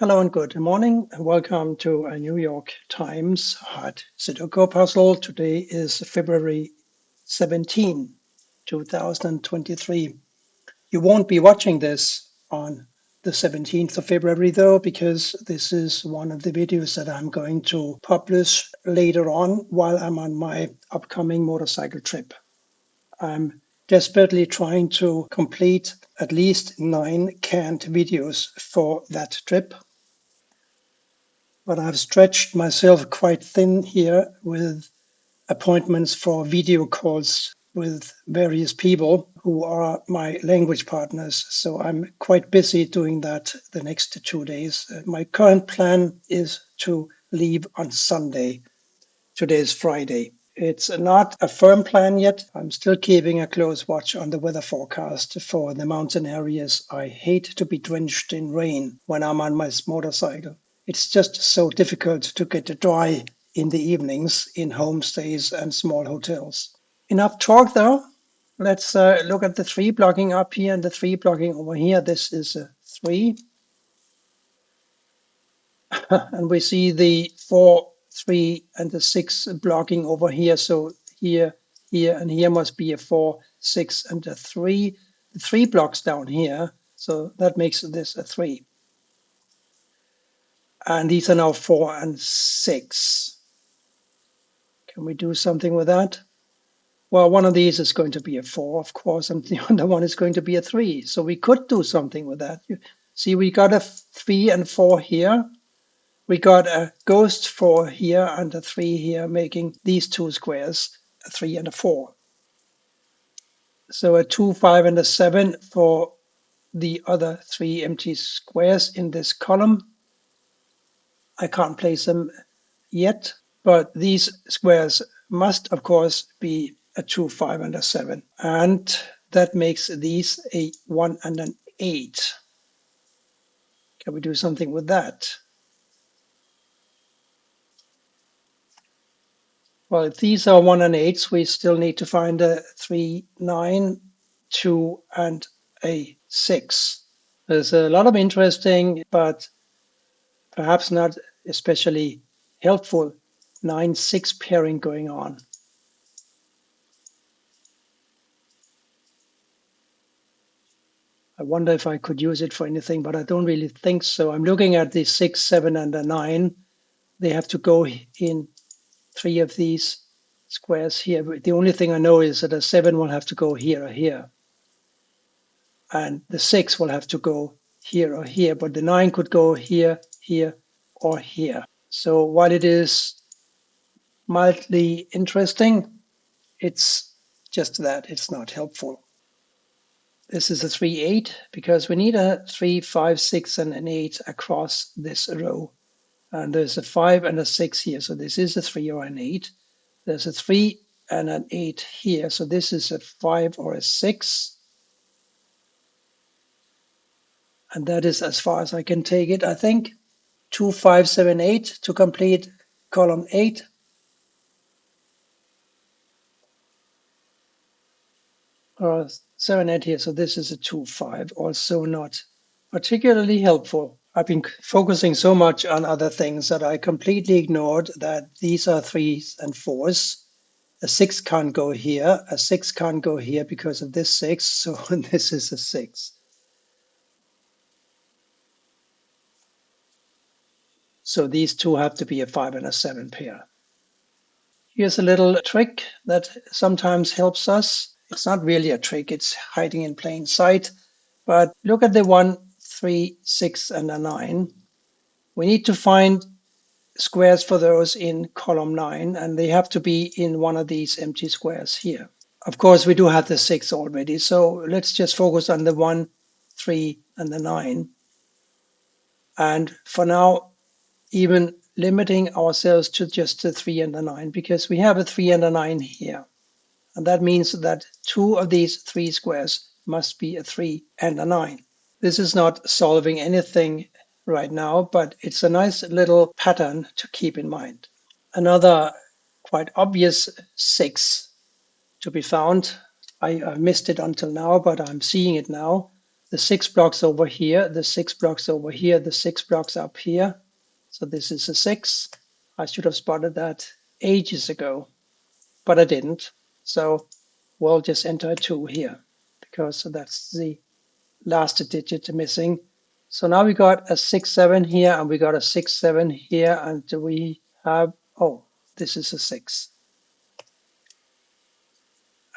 Hello and good morning. Welcome to a New York Times hard Sudoku puzzle. Today is February 17, 2023. You won't be watching this on the 17th of February though, because this is one of the videos that I'm going to publish later on while I'm on my upcoming motorcycle trip. I'm desperately trying to complete at least 9 canned videos for that trip. But I've stretched myself quite thin here with appointments for video calls with various people who are my language partners. So I'm quite busy doing that the next 2 days. My current plan is to leave on Sunday. Today is Friday. It's not a firm plan yet. I'm still keeping a close watch on the weather forecast for the mountain areas. I hate to be drenched in rain when I'm on my motorcycle. It's just so difficult to get dry in the evenings in homestays and small hotels. Enough talk though. Let's look at the 3 blocking up here and the 3 blocking over here. This is a 3. And we see the 4, 3, and the 6 blocking over here. So here, here, and here must be a 4, 6, and a 3. The 3 blocks down here. So that makes this a 3. And these are now 4 and 6. Can we do something with that? Well, one of these is going to be a 4, of course, and the other one is going to be a 3. So we could do something with that. You see, we got a 3 and 4 here. We got a ghost 4 here and a 3 here, making these 2 squares a 3 and a 4. So a 2, 5, and a 7 for the other 3 empty squares in this column. I can't place them yet, but these squares must, of course, be a 2, 5, and a 7. And that makes these a 1 and an 8. Can we do something with that? Well, if these are 1 and 8s, we still need to find a 3, 9, 2, and a 6. There's a lot of interesting, but perhaps not especially helpful 9-6 pairing going on. I wonder if I could use it for anything, but I don't really think so. I'm looking at the 6, 7, and the 9. They have to go in 3 of these squares here. But the only thing I know is that a 7 will have to go here or here. And the 6 will have to go here or here, but the 9 could go here, here, or here. So while it is mildly interesting, it's just that it's not helpful. This is a 3, 8, because we need a 3, 5, 6, and an 8 across this row. And there's a 5 and a 6 here, so this is a 3 or an 8. There's a 3 and an 8 here, so this is a 5 or a 6. And that is as far as I can take it, I think. 2, 5, 7, 8 to complete column 8. Or 7, 8 here, so this is a 2, 5, also not particularly helpful. I've been focusing so much on other things that I completely ignored that these are 3s and 4s. A 6 can't go here, a 6 can't go here because of this 6, so this is a 6. So these two have to be a 5 and a 7 pair. Here's a little trick that sometimes helps us. It's not really a trick, it's hiding in plain sight. But look at the 1, 3, 6, and a 9. We need to find squares for those in column 9, and they have to be in one of these empty squares here. Of course, we do have the 6 already, so let's just focus on the 1, 3, and the 9. And for now, even limiting ourselves to just the 3 and the 9, because we have a 3 and a 9 here. And that means that 2 of these 3 squares must be a 3 and a 9. This is not solving anything right now, but it's a nice little pattern to keep in mind. Another quite obvious 6 to be found. I missed it until now, but I'm seeing it now. the 6 blocks over here, the 6 blocks over here, the 6 blocks up here. So this is a 6. I should have spotted that ages ago, but I didn't. So we'll just enter a 2 here because that's the last digit missing. So now we got a 6, 7 here, and we got a 6, 7 here, and we have, oh, this is a 6.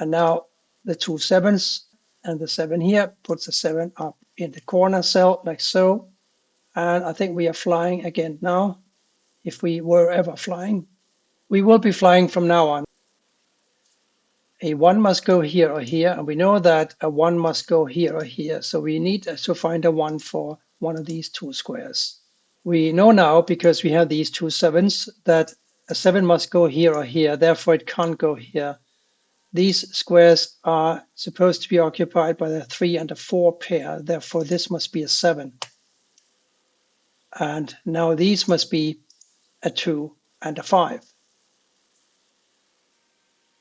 And now the 2 sevens and the 7 here puts a 7 up in the corner cell like so. And I think we are flying again now. If we were ever flying, we will be flying from now on. A 1 must go here or here, and we know that a 1 must go here or here. So we need to find a 1 for one of these two squares. We know now, because we have these 2 sevens, that a 7 must go here or here, therefore it can't go here. These squares are supposed to be occupied by the 3 and a 4 pair, therefore this must be a 7. And now these must be a 2 and a 5.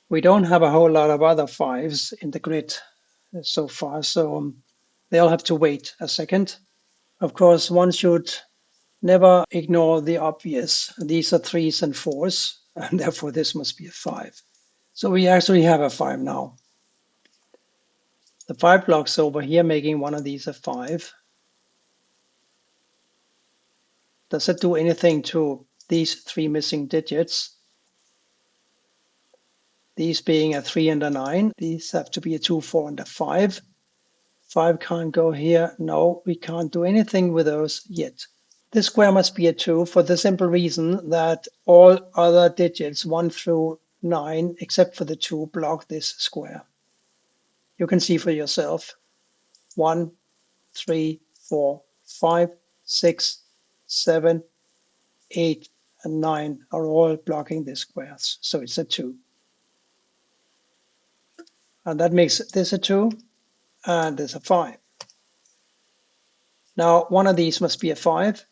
We don't have a whole lot of other 5s in the grid so far, so they'll have to wait a second. Of course, one should never ignore the obvious. These are 3s and 4s, and therefore this must be a 5. So we actually have a 5 now. The 5 blocks over here making one of these a 5. Does it do anything to these 3 missing digits? These being a 3 and a 9, these have to be a 2, 4, and a 5. 5 can't go here. No, we can't do anything with those yet. This square must be a 2 for the simple reason that all other digits 1 through 9, except for the 2, block this square. You can see for yourself. 1, 3, 4, 5, 6, 7, 8, and 9 are all blocking this square. So it's a 2. And that makes this a 2 and this a 5. Now one of these must be a 5.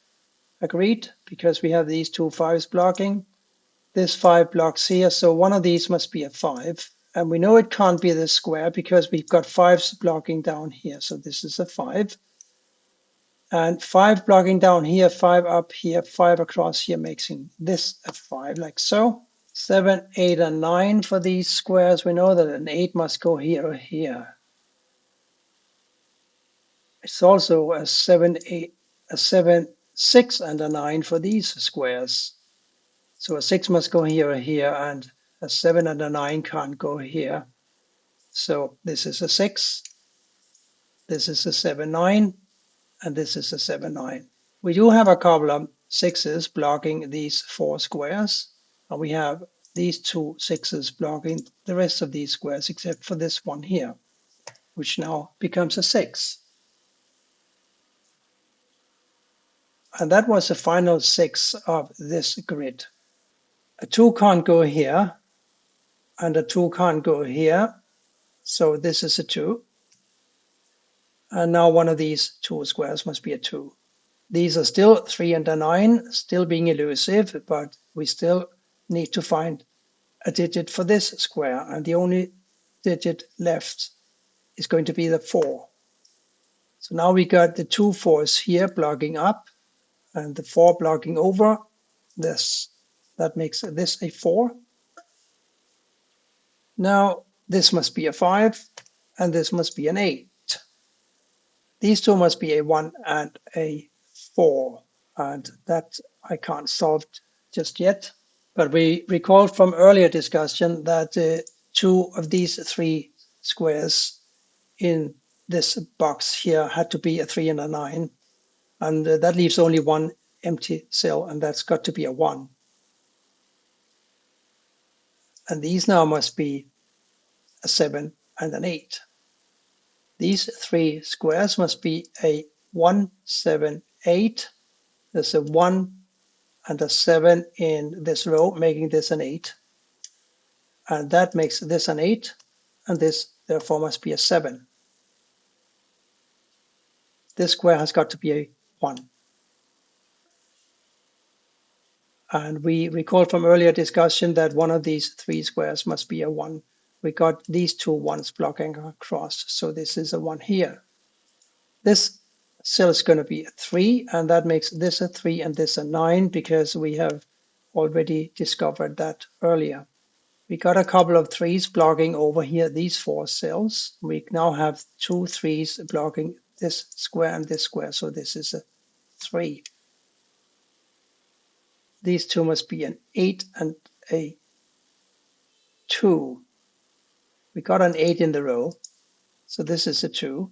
Agreed, because we have these two 5s blocking. This 5 blocks here, so one of these must be a 5. And we know it can't be this square because we've got 5s blocking down here. So this is a 5. And 5 blocking down here, 5 up here, 5 across here, making this a 5, like so. 7, 8, and 9 for these squares. We know that an 8 must go here or here. It's also a 7, 8, a 7, 6, and a 9 for these squares. So a 6 must go here or here, and a 7 and a 9 can't go here. So this is a 6, this is a 7, 9, and this is a 7, 9. We do have a couple of 6s blocking these 4 squares, and we have these two 6s blocking the rest of these squares except for this one here, which now becomes a 6. And that was the final 6 of this grid. A 2 can't go here, and a 2 can't go here. So this is a 2. And now one of these 2 squares must be a 2. These are still 3 and a 9, still being elusive, but we still need to find a digit for this square. And the only digit left is going to be the 4. So now we got the 2 4s here blocking up and the 4 blocking over this. That makes this a 4. Now this must be a 5 and this must be an 8. These two must be a 1 and a 4, and that I can't solve just yet. But we recalled from earlier discussion that 2 of these 3 squares in this box here had to be a 3 and a 9, and that leaves only one empty cell, and that's got to be a 1. And these now must be a 7 and an 8. These 3 squares must be a 1, 7, 8. There's a 1 and a 7 in this row, making this an 8. And that makes this an 8, and this therefore must be a 7. This square has got to be a 1. And we recall from earlier discussion that one of these 3 squares must be a 1. We got these two 1s blocking across, so this is a 1 here. This cell is going to be a 3, and that makes this a 3 and this a 9 because we have already discovered that earlier. We got a couple of 3s blocking over here, these 4 cells. We now have 2 3s blocking this square and this square, so this is a 3. These two must be an 8 and a 2. We got an 8 in the row, so this is a 2,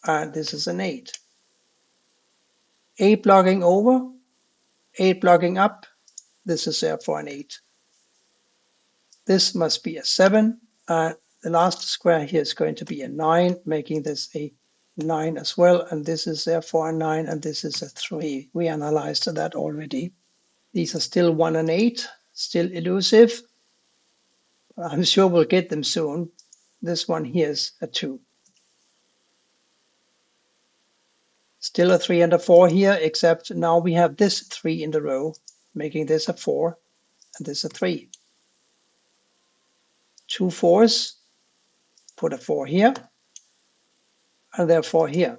and this is an 8. 8 blocking over, 8 blocking up, this is therefore an 8. This must be a 7, and the last square here is going to be a 9, making this a 9 as well, and this is therefore a 9, and this is a 3. We analyzed that already. These are still 1 and 8, still elusive. I'm sure we'll get them soon. This one here is a 2. Still a 3 and a 4 here, except now we have this 3 in the row, making this a 4, and this a 3. 2 4s, put a 4 here, and therefore here.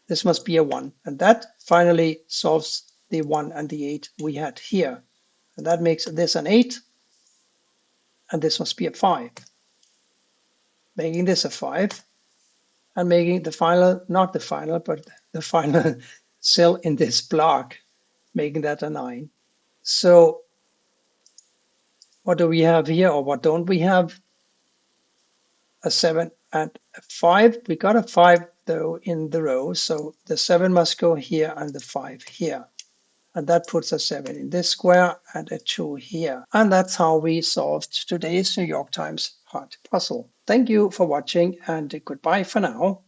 This must be a 1, and that finally solves the 1 and the 8 we had here. And that makes this an 8, and this must be a 5, making this a 5, and making the final, not the final, but the final cell in this block, making that a 9. So what do we have here, or what don't we have? A 7 and a 5. We got a 5 though in the row, so the 7 must go here and the 5 here. And that puts a 7 in this square and a 2 here. And that's how we solved today's New York Times hard puzzle. Thank you for watching, and goodbye for now.